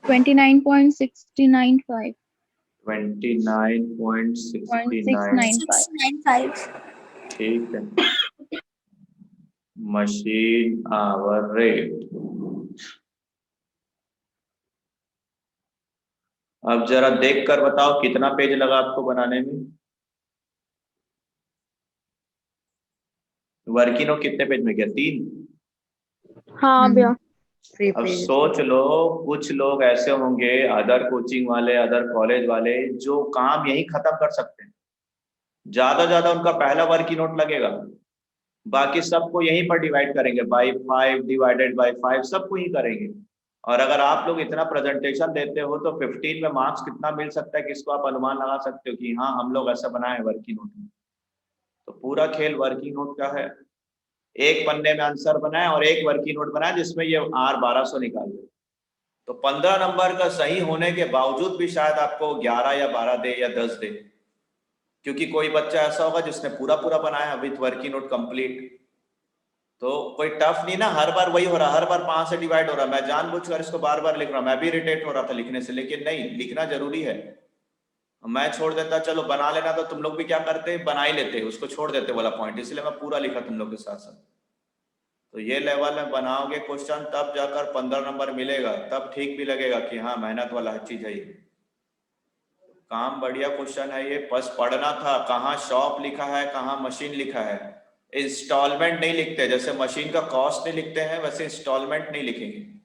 29.695 29.695। ठीक है। Machine hour rate. अब जरा देख कर बताओ कितना पेज लगा आपको बनाने में? वर्किंग नोट कितने पेज में गया? 3। हाँ भैया। अब सोच लो, कुछ लोग ऐसे होंगे, अदर कोचिंग वाले, अदर कॉलेज वाले, जो काम यही खत्म कर सकते हैं। ज्यादा उनका पहला वर्किंग नोट लगेगा, बाकी सबको यहीं पर डिवाइड करेंगे बाई 5 डिवाइडेड बाई 5, सबको ही करेंगे। और अगर आप लोग इतना प्रेजेंटेशन देते हो तो 15 में मार्क्स कितना मिल सकता है, किसको आप अनुमान लगा सकते हो कि हाँ हम लोग ऐसा बनाए हैं वर्किंग नोट में। तो पूरा खेल वर्किंग नोट का है। एक पन्ने में आंसर बनाए और एक वर्किंग नोट बनाए जिसमें ये R 1200 निकाल दे। तो 15 नंबर का सही होने के बावजूद भी शायद आपको 11 या 12 दे या 10 दे, क्योंकि कोई बच्चा ऐसा होगा जिसने पूरा बनाया विथ वर्किंग नोट कंप्लीट। तो कोई टफ नहीं ना, हर बार वही हो रहा, हर बार 5 से डिवाइड हो रहा। मैं जानबूझकर इसको बार लिख रहा हूँ, मैं भी इरिटेट हो रहा था लिखने से, लेकिन नहीं, लिखना जरूरी है। मैं छोड़ देता, चलो बना लेना, तो तुम लोग भी क्या करते, बना ही लेते, उसको छोड़ देते वाला पॉइंट, इसलिए मैं पूरा लिखा तुम लोग के साथ साथ। तो ये लेवल में बनाओगे क्वेश्चन, तब जाकर 15 नंबर मिलेगा, तब ठीक भी लगेगा कि हाँ मेहनत वाला चीज है ये। काम बढ़िया क्वेश्चन है ये, बस पढ़ना था कहाँ शॉप लिखा है, कहाँ मशीन लिखा है। इंस्टॉलमेंट नहीं लिखते, जैसे मशीन का कॉस्ट नहीं लिखते हैं वैसे इंस्टॉलमेंट नहीं लिखेंगे।